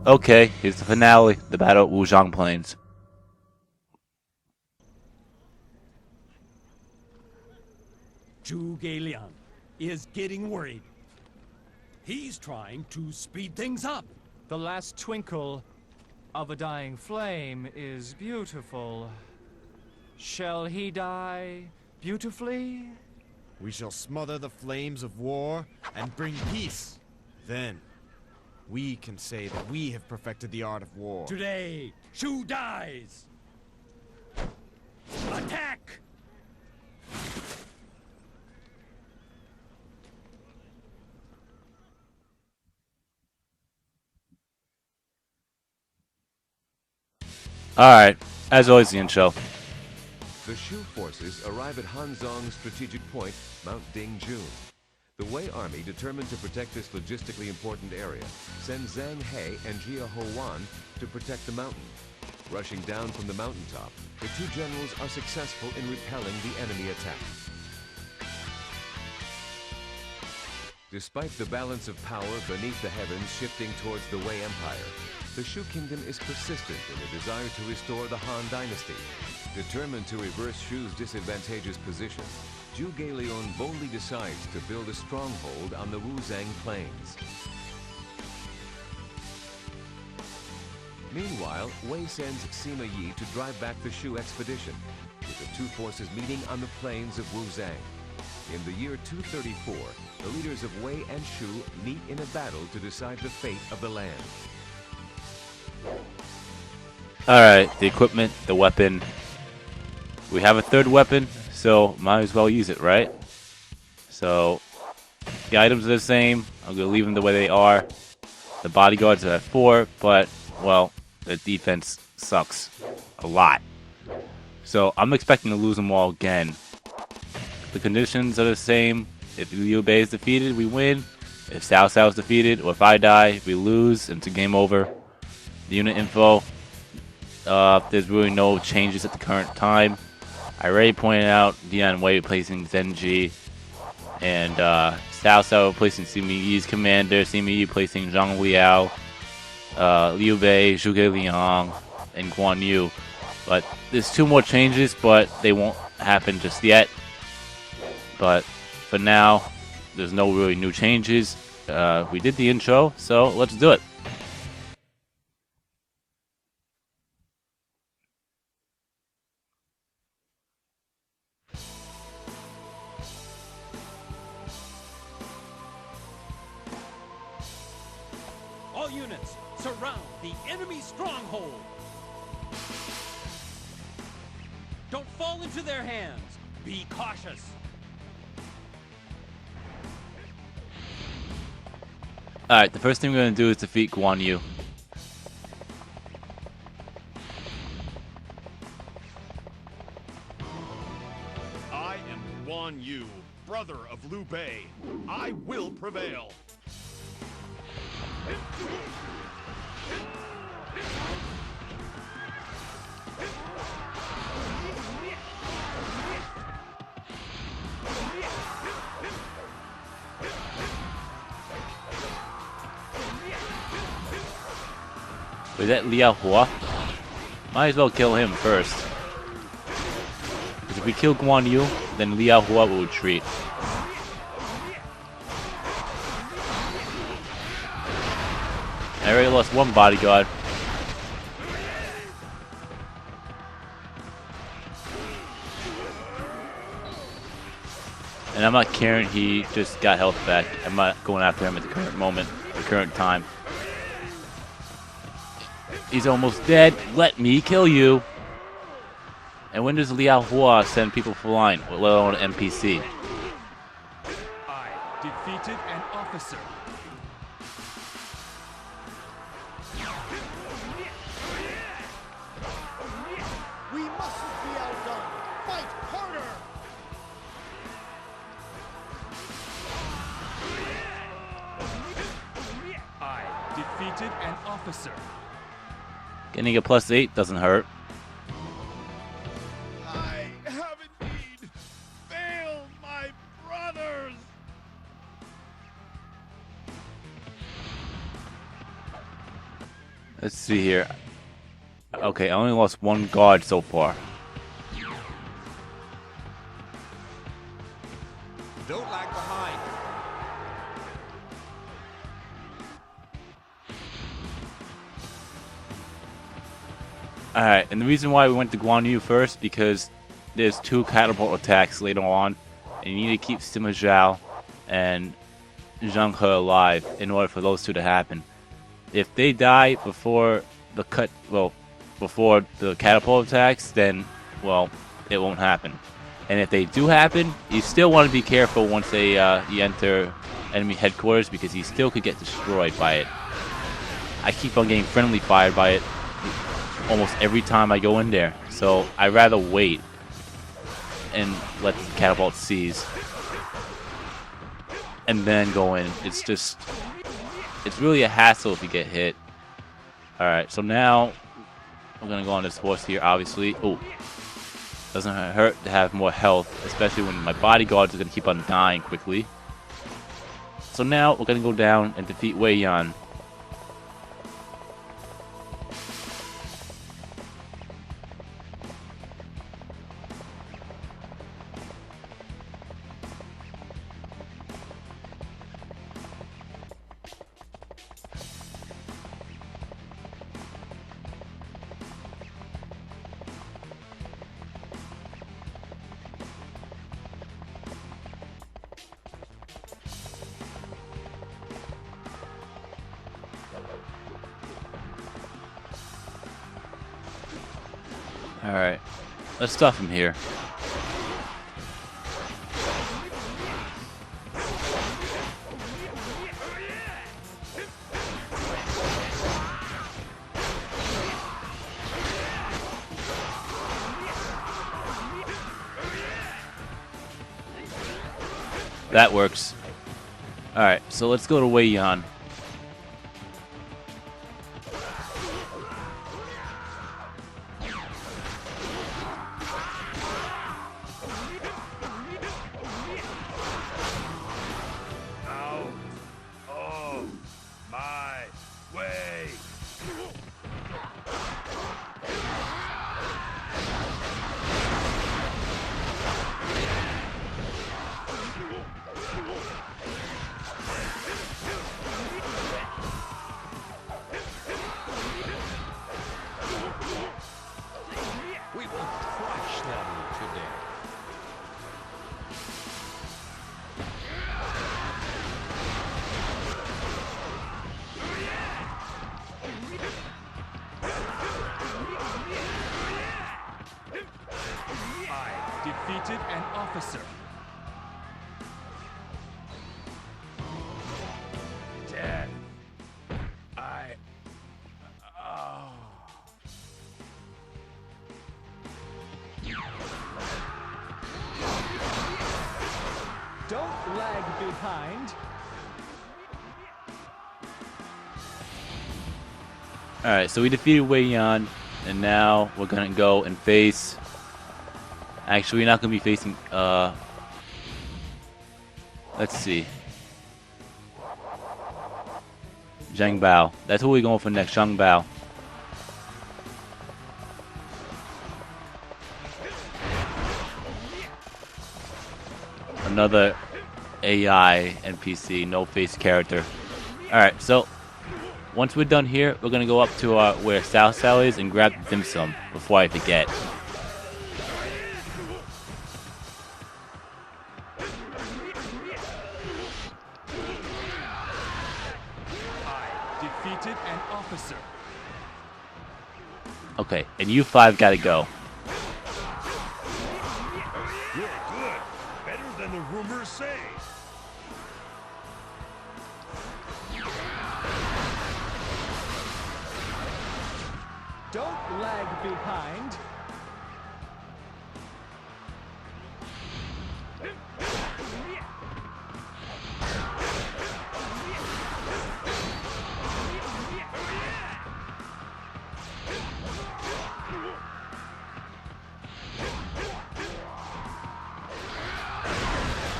Okay, here's the finale, the Battle at Wuzhang Plains. Zhuge Liang is getting worried. He's trying to speed things up. The last twinkle of a dying flame is beautiful. Shall he die beautifully? We shall smother the flames of war and bring peace. Then, we can say that we have perfected the art of war. Today, Shu dies. Attack! Alright, as always, the intro. The Shu forces arrive at Hanzhong's strategic point, Mount Dingjun. The Wei army, determined to protect this logistically important area, sends Zhang He and Xiahou Yuan to protect the mountain. Rushing down from the mountaintop, the two generals are successful in repelling the enemy attack. Despite the balance of power beneath the heavens shifting towards the Wei Empire, the Shu kingdom is persistent in the desire to restore the Han Dynasty. Determined to reverse Shu's disadvantageous position, Zhuge Liang boldly decides to build a stronghold on the Wuzhang Plains. Meanwhile, Wei sends Sima Yi to drive back the Shu expedition, with the two forces meeting on the plains of Wuzhang. In the year 234, the leaders of Wei and Shu meet in a battle to decide the fate of the land. Alright, the equipment, the weapon. We have a third weapon, so might as well use it, right? So, the items are the same. I'm going to leave them the way they are. The bodyguards are at 4, but, well, the defense sucks a lot. So, I'm expecting to lose them all again. The conditions are the same. If Liu Bei is defeated, we win. If Cao Cao is defeated, or if I die, we lose, and it's a game over. The unit info, there's really no changes at the current time. I already pointed out Dian Wei replacing Zenji, and Cao Cao replacing Sima Yi's commander, Sima Yi replacing Zhang Liao, Liu Bei, Zhuge Liang, and Guan Yu. But there's 2 more changes, but they won't happen just yet. But for now, there's no really new changes. We did the intro, so let's do it. All units, surround the enemy stronghold. Don't fall into their hands. Be cautious. Alright, the first thing we're going to do is defeat Guan Yu. I am Guan Yu, brother of Liu Bei. I will prevail. Wait, that Liao Hua? Might as well kill him first. Because if we kill Guan Yu, then Liao Hua will retreat. I already lost 1 bodyguard. And I'm not caring he just got health back. I'm not going after him at the current moment, the current time. He's almost dead. Let me kill you. And when does Liao Hua send people flying, let alone an NPC? I defeated an officer. We mustn't be outdone! Fight harder! I defeated an officer. Getting a +8 doesn't hurt. I have indeed failed my brothers. Let's see here. Okay, I only lost one guard so far. Don't lag behind. Alright, and the reason why we went to Guan Yu first, because there's 2 catapult attacks later on, and you need to keep Sima Zhao and Zhang He alive in order for those 2 to happen. If they die before the before the catapult attacks, then, well, it won't happen. And if they do happen, you still want to be careful once they you enter enemy headquarters, because you still could get destroyed by it. I keep on getting friendly fired by it almost every time I go in there, so I'd rather wait and let the catapult seize and then go in. It's really a hassle if you get hit. Alright, so now I'm gonna go on this horse here, obviously. Oh, doesn't hurt to have more health, especially when my bodyguards are gonna keep on dying quickly. So now we're gonna go down and defeat Wei Yan. Alright, let's stuff him here. That works. Alright, so let's go to Wei Yan. Defeated an officer. Death. Don't lag behind. Alright, so we defeated Wei Yan, and now we're gonna go and face... Actually, we're not gonna be facing, let's see. Zhang Bao. That's who we're going for next, Zhang Bao. Another AI NPC, no face character. Alright, so once we're done here, we're gonna go up to where Cao Cao is and grab the dim sum before I forget. Defeated an officer. Okay, and you 5 gotta go. You're good. Better than the rumors say. Don't lag behind.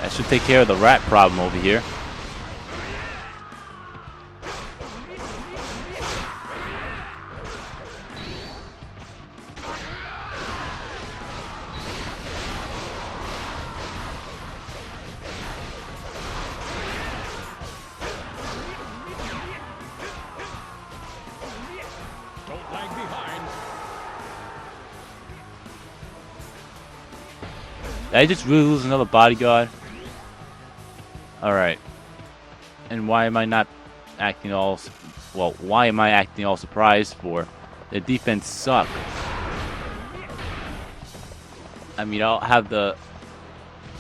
That should take care of the rat problem over here. Did I just really lose another bodyguard? Alright. And why am I not acting all... Well, why am I acting all surprised for? The defense sucks. I mean, I'll have the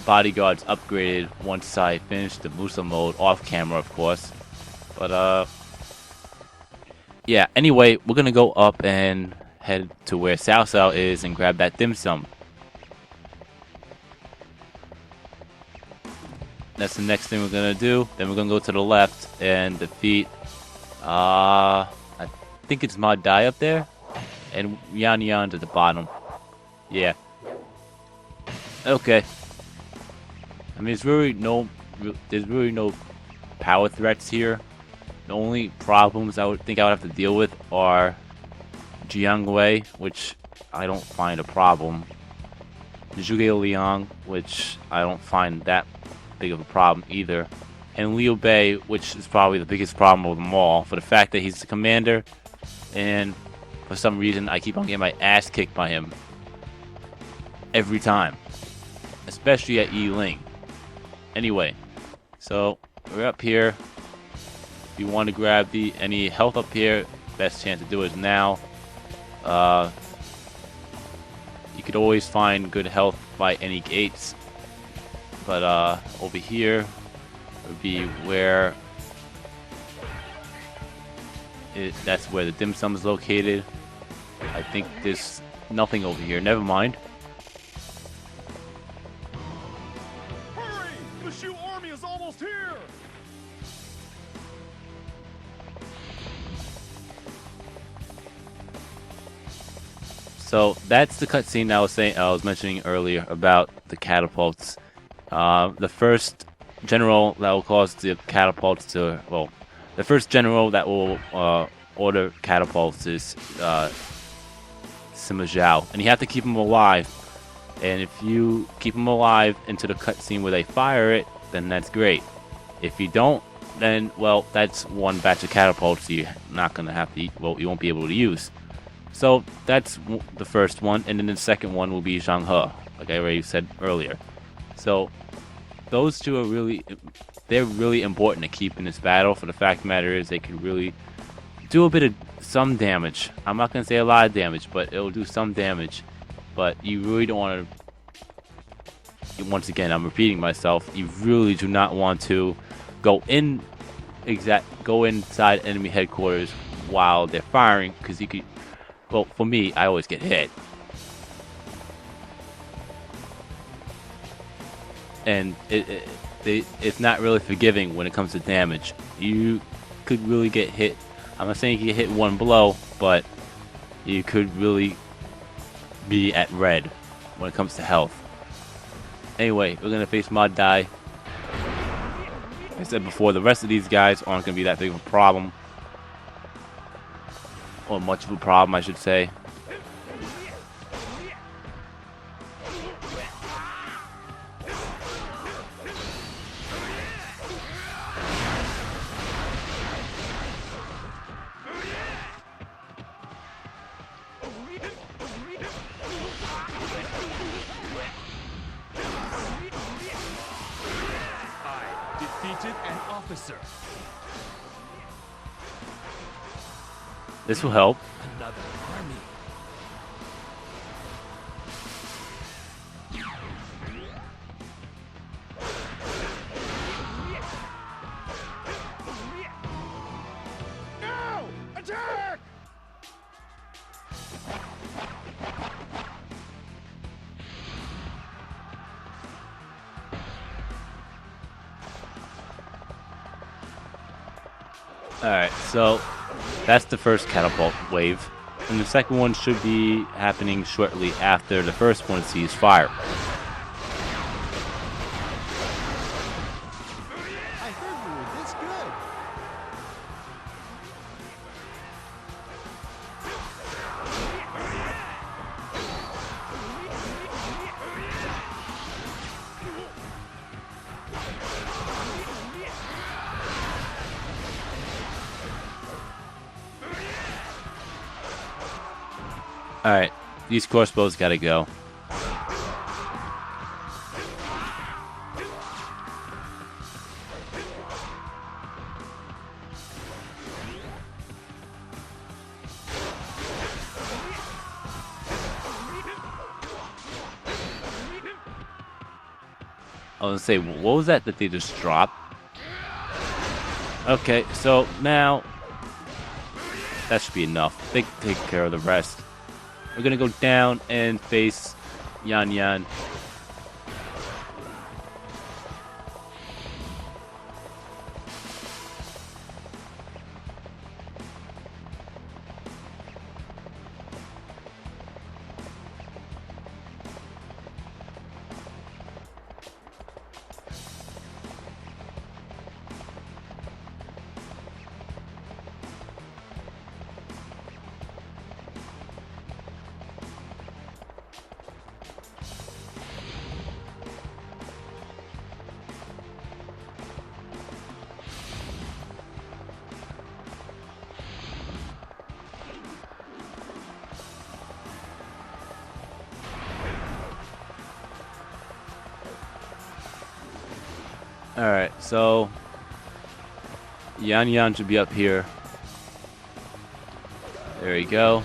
bodyguards upgraded once I finish the Musou mode off camera, of course. But, yeah, anyway, we're gonna go up and head to where Xiahou is and grab that dim sum. That's the next thing we're gonna do. Then we're gonna go to the left and defeat, I think it's Ma Dai up there, and Yan Yan's at the bottom. Yeah. Okay. I mean, there's really no power threats here. The only problems I would have to deal with are Dian Wei, which I don't find a problem. Zhuge Liang, which I don't find that big of a problem either. And Liu Bei, which is probably the biggest problem of them all, for the fact that he's the commander, and for some reason I keep on getting my ass kicked by him every time, especially at Yiling. Anyway, so we're up here. If you want to grab any health up here, best chance to do it is now. You could always find good health by any gates, but over here would be where that's where the dim sum is located. I think there's nothing over here. Never mind. Hurry! The Shu army is almost here! So that's the cutscene I was mentioning earlier about the catapults. The first general that will cause the catapults to, well, the first general that will order catapults is Sima Zhao, and you have to keep him alive. And if you keep him alive into the cutscene where they fire it, then that's great. If you don't, then, well, that's one batch of catapults you're not gonna have to, well, you won't be able to use. So that's the first one, and then the second one will be Zhang He, like I already said earlier. So those two are they're really important to keep in this battle. For the fact of the matter is, they can really do a bit of some damage. I'm not gonna say a lot of damage, but it'll do some damage. But you really don't want to. Once again, I'm repeating myself. You really do not want to go inside enemy headquarters while they're firing, because you could. Well, for me, I always get hit. And it's not really forgiving when it comes to damage. You could really get hit. I'm not saying you get hit one blow, but you could really be at red when it comes to health. Anyway, we're going to face Ma Dai. Like I said before, the rest of these guys aren't going to be that big of a problem. Or much of a problem, I should say. I defeated an officer. This will help. Another army. Now! Attack! Alright, so that's the first catapult wave. And the second one should be happening shortly after the first one sees fire. I heard we were this good. Alright, these crossbows gotta go. I was gonna say, what was that they just dropped? Okay, so now that should be enough. They can take care of the rest. We're gonna go down and face Yan Yan. Alright, so Yan Yan should be up here. There you go.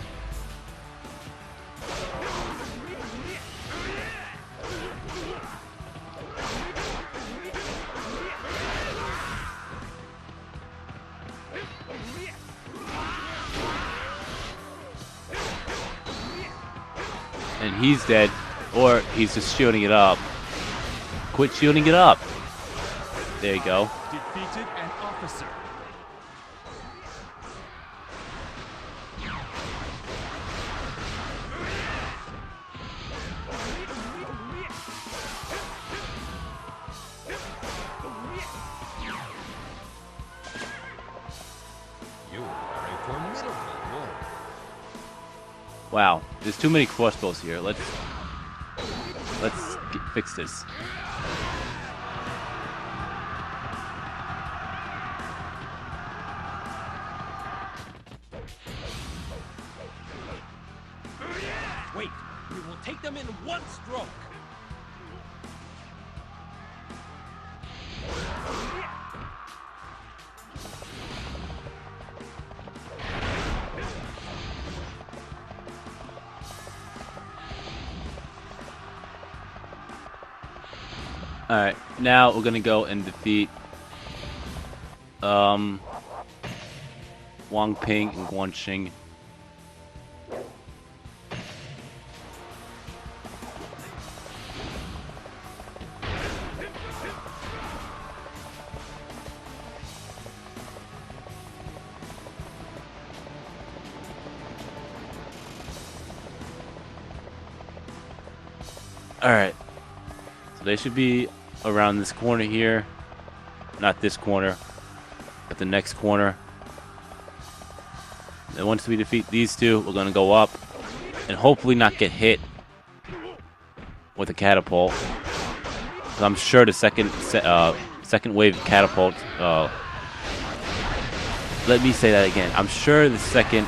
And he's dead, or he's just shooting it up. Quit shooting it up. There you go. Defeated an officer. You are a formidable warrior. Wow, there's too many crossbows here. Let's fix this. Wait, we will take them in one stroke. Alright, now we're gonna go and defeat Wang Ping and Guan Xing. Alright, so they should be around this corner here. Not this corner, but the next corner. And once we defeat these two, we're going to go up and hopefully not get hit with a catapult. 'Cause I'm sure the second wave catapult. Let me say that again. I'm sure the second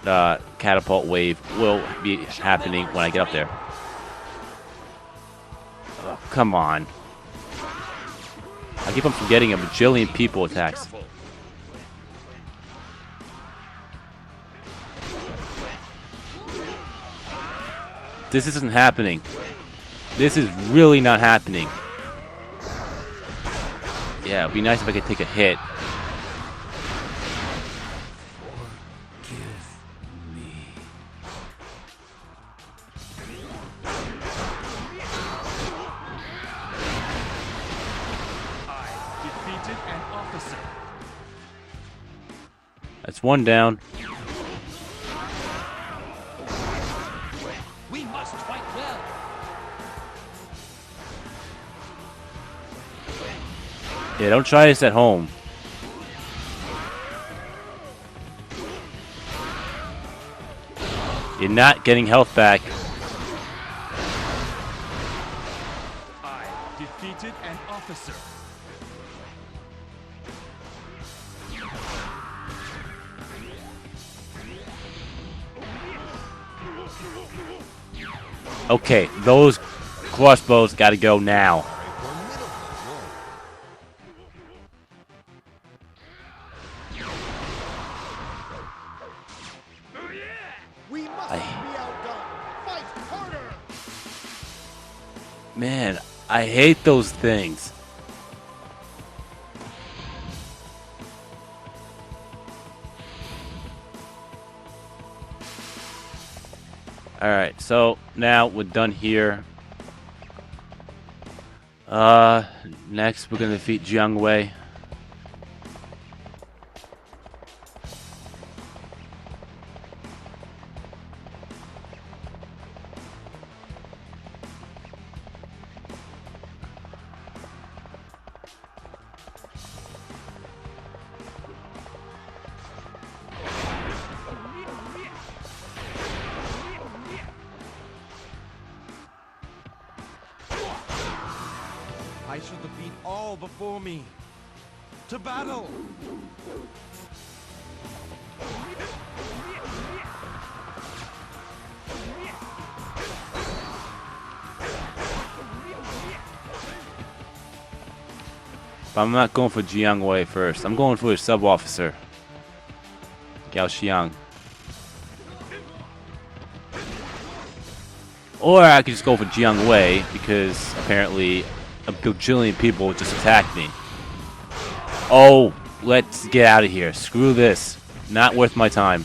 catapult wave will be happening when I get up there. Oh, come on. I keep on forgetting a bajillion people attacks. This isn't happening. This is really not happening. Yeah, it'd be nice if I could take a hit. Defeated an officer. That's one down. We must fight well. Yeah, don't try this at home. You're not getting health back. I defeated an officer. Okay, those crossbows gotta go now. We must be outdone. Fight harder. Man, I hate those things. Alright, so now we're done here. Next we're gonna defeat Dian Wei. I shall defeat all before me. To battle! But I'm not going for Dian Wei first. I'm going for a sub-officer. Gao Xiang. Or I could just go for Dian Wei because apparently a bajillion people just attacked me. Oh, let's get out of here. Screw this. Not worth my time.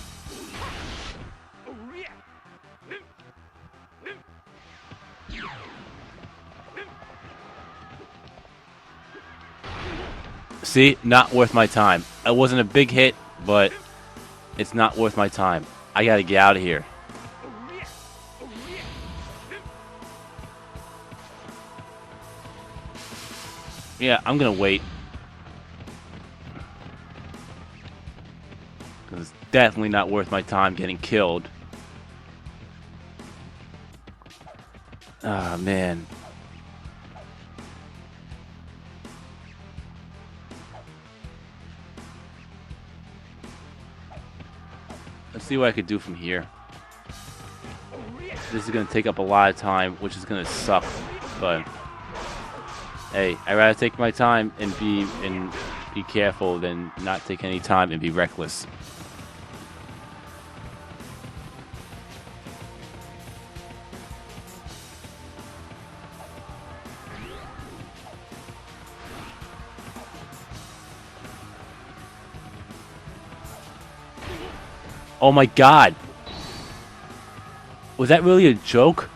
See? Not worth my time. It wasn't a big hit, but it's not worth my time. I gotta get out of here. Yeah, I'm gonna wait. Because it's definitely not worth my time getting killed. Ah, man. Let's see what I could do from here. This is gonna take up a lot of time, which is gonna suck, but hey, I'd rather take my time and be careful than not take any time and be reckless. Oh my god! Was that really a joke?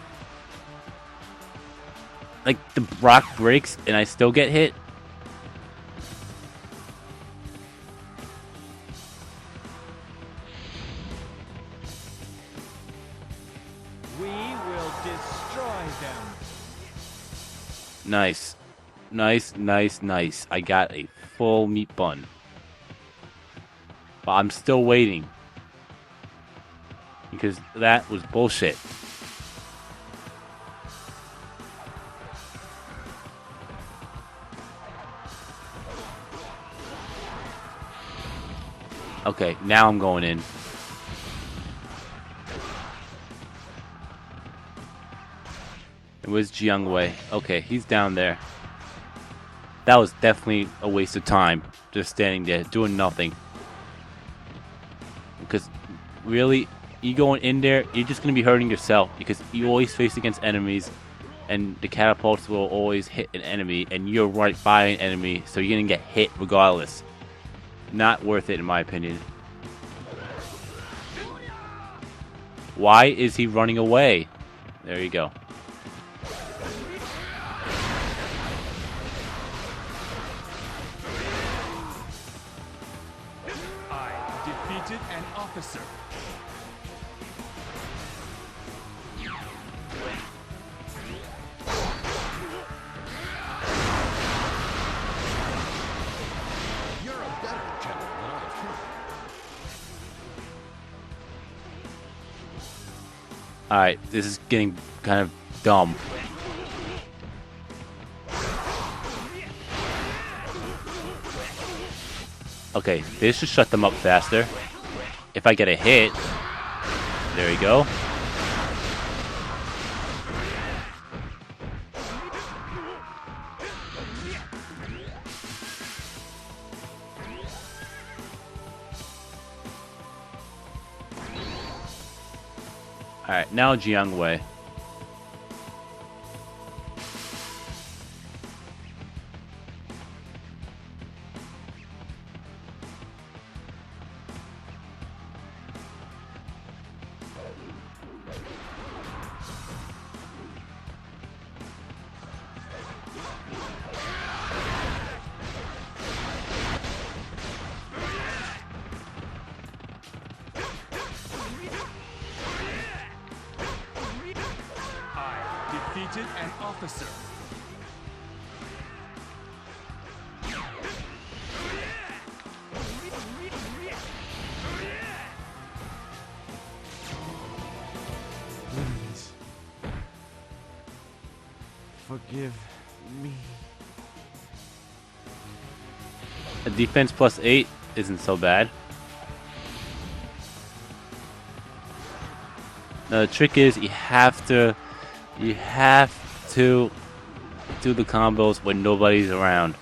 Like, the rock breaks and I still get hit? We will destroy them. Nice. Nice, nice, nice. I got a full meat bun. But I'm still waiting. Because that was bullshit. Okay, now I'm going in. And where's Dian Wei? Okay, he's down there. That was definitely a waste of time. Just standing there, doing nothing. Because, really, you going in there, you're just going to be hurting yourself. Because you always face against enemies. And the catapults will always hit an enemy. And you're right by an enemy. So you're going to get hit regardless. Not worth it in my opinion. Why is he running away? There you go. I defeated an officer. You're a better general than I thought. Alright, this is getting kind of dumb. Okay, this should shut them up faster. If I get a hit. There we go. Alright, now Dian Wei. I defeated an officer. Please. Forgive me. A defense plus 8 isn't so bad. Now the trick is you have to do the combos when nobody's around,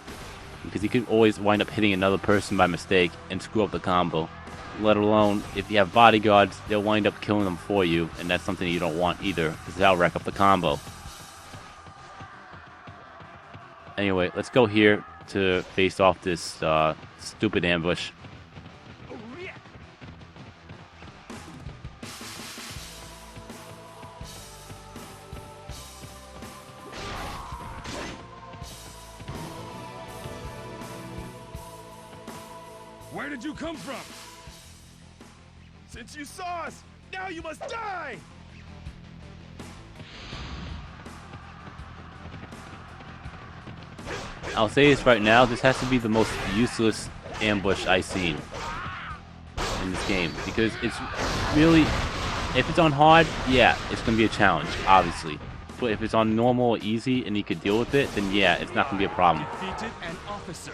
because you can always wind up hitting another person by mistake and screw up the combo. Let alone if you have bodyguards, they'll wind up killing them for you, and that's something you don't want either, because that'll wreck up the combo. Anyway, let's go here to face off this stupid ambush. Where did you come from? Since you saw us, now you must die! I'll say this right now, this has to be the most useless ambush I've seen in this game, because it's really, if it's on hard, yeah, it's going to be a challenge, obviously. But if it's on normal or easy and you can deal with it, then yeah, it's not going to be a problem. Defeated an officer.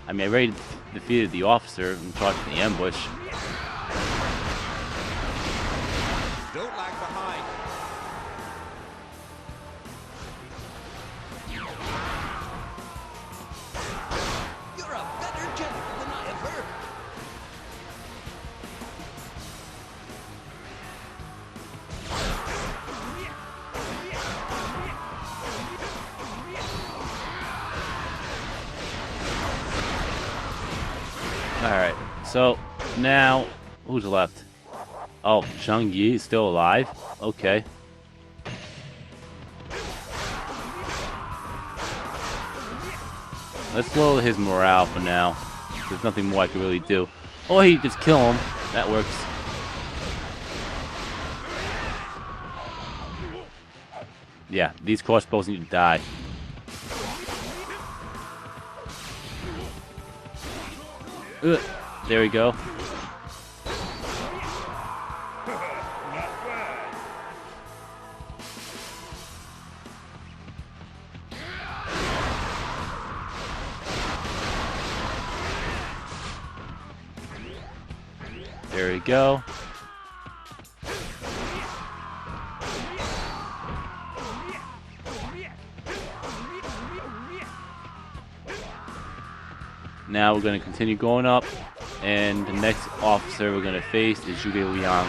I mean, I already defeated the officer in charge of the ambush. Don't lag behind. You're a better general than I have heard. Alright, so now, who's left? Oh, Zhang Yi is still alive? Okay. Let's lower his morale for now. There's nothing more I can really do. Or he just kill him. That works. Yeah, these crossbows need to die. Ugh, there we go. There we go. Now we're going to continue going up, and the next officer we're going to face is Zhuge Liang.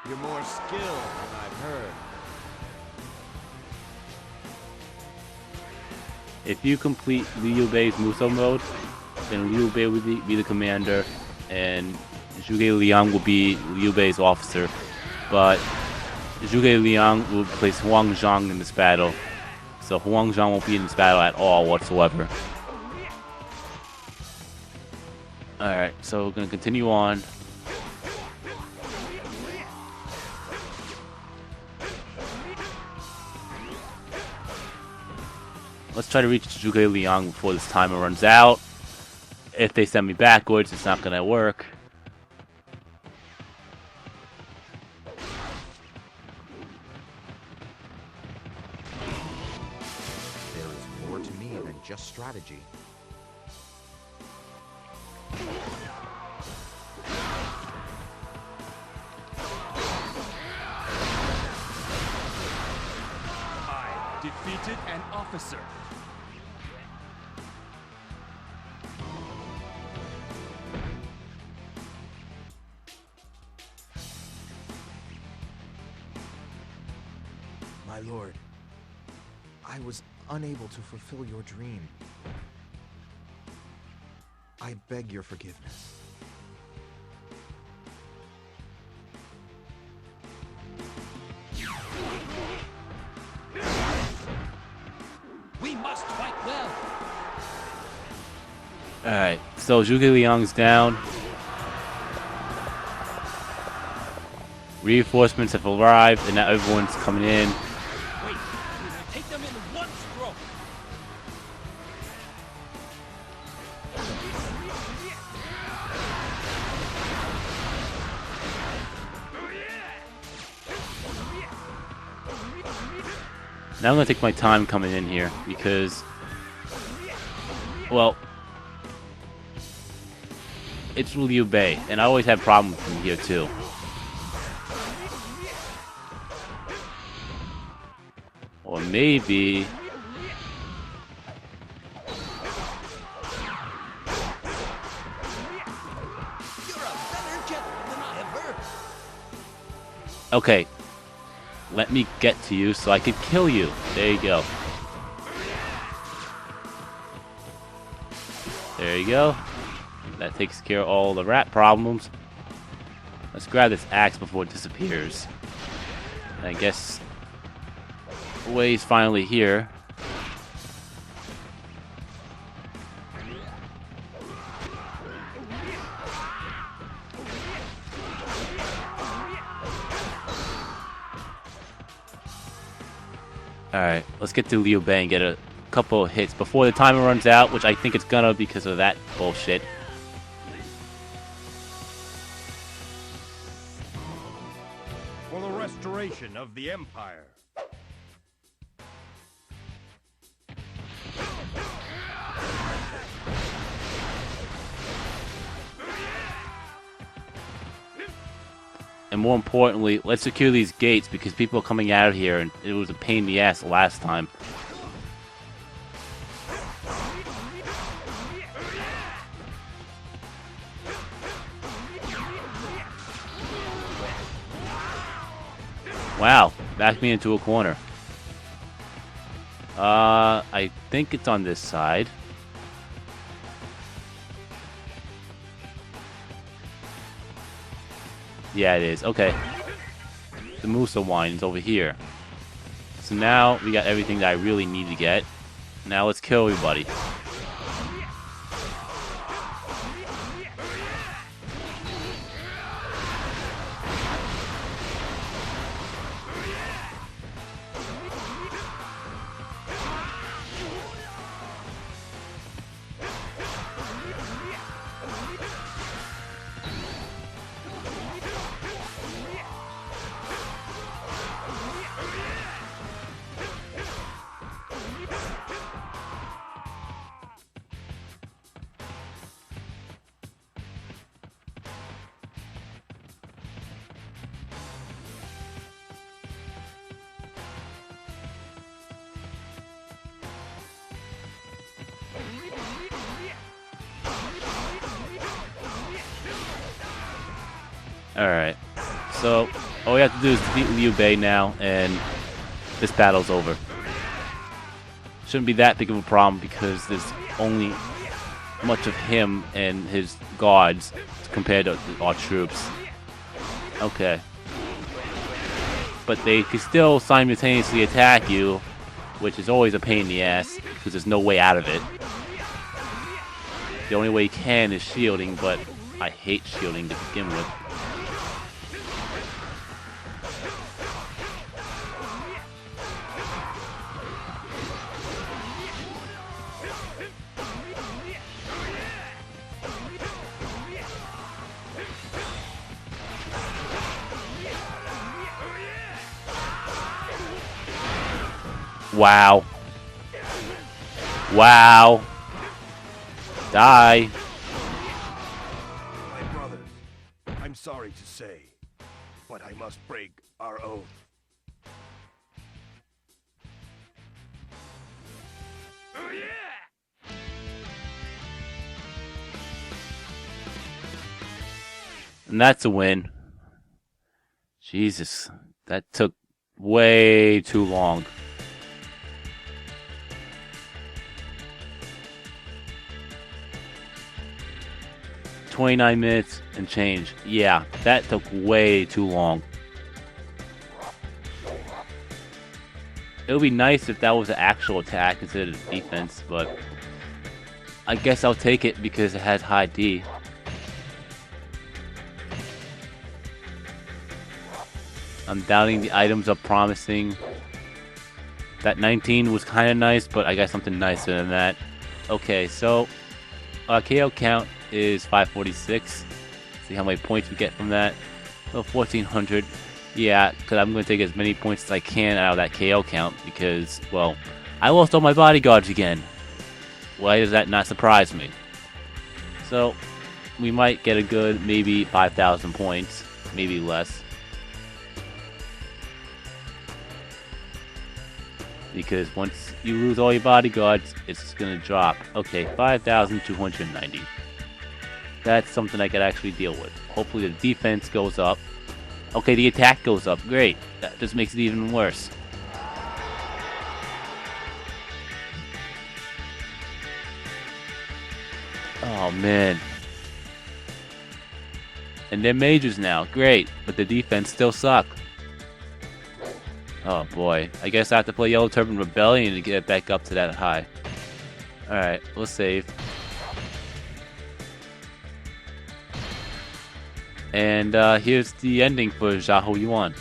You're more skilled than I've heard. If you complete Liu Bei's Musou mode, then Liu Bei will be the commander, and Zhuge Liang will be Liu Bei's officer. But Zhuge Liang will place Huang Zhang in this battle, so Huang Zhang won't be in this battle at all whatsoever. Alright, so we're going to continue on. Let's try to reach Zhuge Liang before this timer runs out. If they send me backwards, it's not going to work. There is more to me than just strategy. I defeated an officer. My lord, I was unable to fulfill your dream. I beg your forgiveness. We must fight well. Alright, so Zhuge Liang's down. Reinforcements have arrived, and now everyone's coming in. Wait, take them in one stroke. Now I'm going to take my time coming in here, because, well, it's Liu Bei, and I always have problems with him here, too. Or maybe... You're a better jet than I have heard. Okay. Let me get to you so I can kill you. There you go. There you go. That takes care of all the rat problems. Let's grab this axe before it disappears. And I guess Wei's finally here. Alright, let's get to Liu Bei and get a couple of hits before the timer runs out, which I think it's gonna because of that bullshit. For the restoration of the Empire. And more importantly, let's secure these gates because people are coming out of here and it was a pain in the ass last time. Wow, backed me into a corner. I think it's on this side. Yeah, it is. Okay. The Musou wine is over here. So now we got everything that I really need to get. Now let's kill everybody. Alright, so all we have to do is defeat Liu Bei now, and this battle's over. Shouldn't be that big of a problem because there's only much of him and his guards compared to our troops. Okay. But they can still simultaneously attack you, which is always a pain in the ass because there's no way out of it. The only way you can is shielding, but I hate shielding to begin with. Wow. Wow. Die. My brothers, I'm sorry to say, but I must break our oath. And that's a win. Jesus. That took way too long. $29 and change. Yeah, that took way too long. It would be nice if that was an actual attack instead of defense, but I guess I'll take it because it has high D. I'm doubting the items are promising. That 19 was kind of nice, but I got something nicer than that. Okay, so KO count is 546. See how many points we get from that. So 1400. Yeah, because I'm going to take as many points as I can out of that KO count because, well, I lost all my bodyguards again. Why does that not surprise me? So we might get a good maybe 5,000 points, maybe less. Because once you lose all your bodyguards, it's gonna drop. Okay, 5,290. That's something I could actually deal with. Hopefully the defense goes up. Okay, the attack goes up. Great. That just makes it even worse. Oh, man. And they're majors now. Great. But the defense still sucks. Oh boy, I guess I have to play Yellow Turban Rebellion to get it back up to that high. Alright, we'll save. And here's the ending for Xiahou Yuan.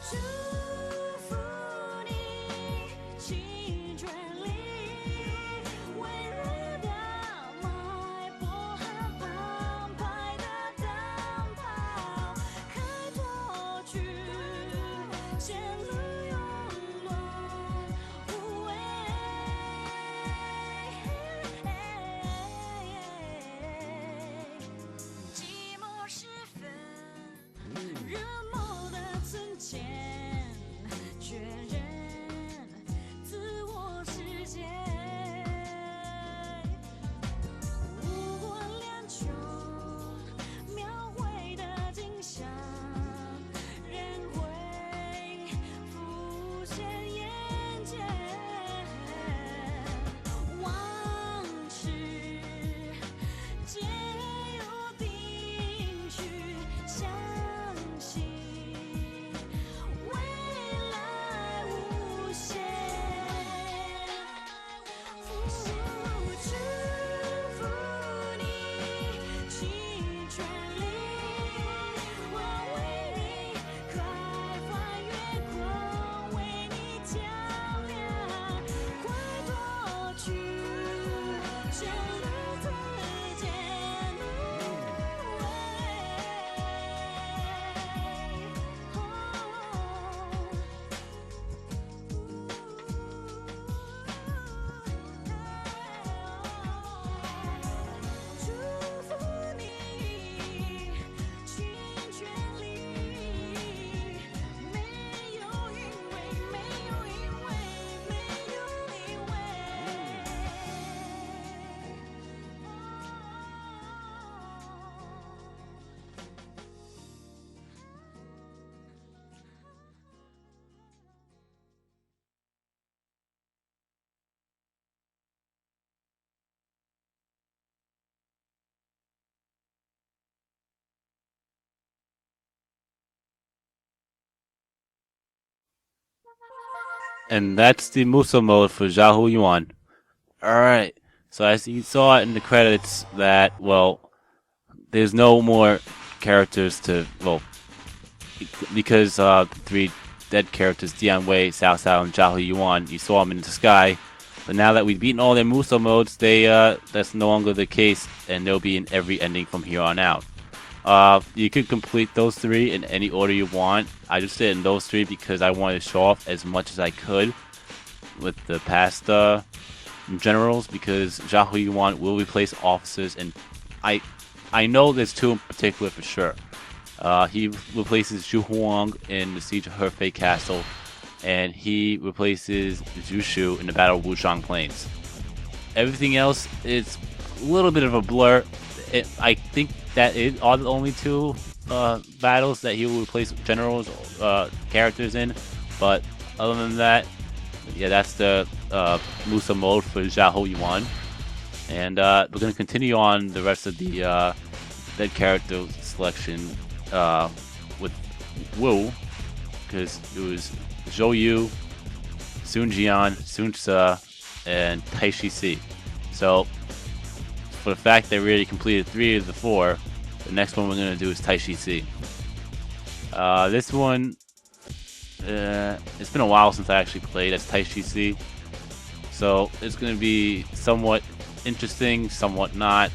祝福你。And that's the Musou mode for Xiahou Yuan. Alright, so as you saw in the credits that, well, there's no more characters to, well, because the 3 dead characters, Dian Wei, Xiao Xiao, and Xiahou Yuan, you saw them in the sky. But now that we've beaten all their Musou modes, that's no longer the case, and they'll be in every ending from here on out. You could complete those 3 in any order you want. I just did it in those 3 because I wanted to show off as much as I could with the past generals, because Xiahou Yuan will replace officers, and I know there's 2 in particular for sure. He replaces Zhu Huang in the Siege of Hefei Castle, and he replaces Zhu Shu in the Battle of Wushang Plains. Everything else is a little bit of a blur. I think that are the only 2 battles that he will replace generals, characters in. But other than that, yeah, that's the Musou mode for Xiahou Yuan. And we're going to continue on the rest of the dead character selection with Wu, because it was Zhou Yu, Sun Jian, Sun Ce, and Taishi C. So, for the fact that we already completed 3 of the 4, the next one we're going to do is Taishi C. This one, it's been a while since I actually played as Taishi C. So, it's going to be somewhat interesting, somewhat not,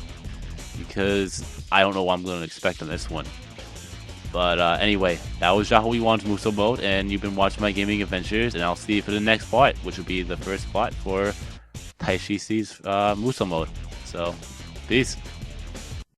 because I don't know what I'm going to expect on this one. But anyway, that was Xiahou Yuan's Musou mode, and you've been watching my gaming adventures, and I'll see you for the next part, which will be the first part for Taishi C's Musou mode. So, peace.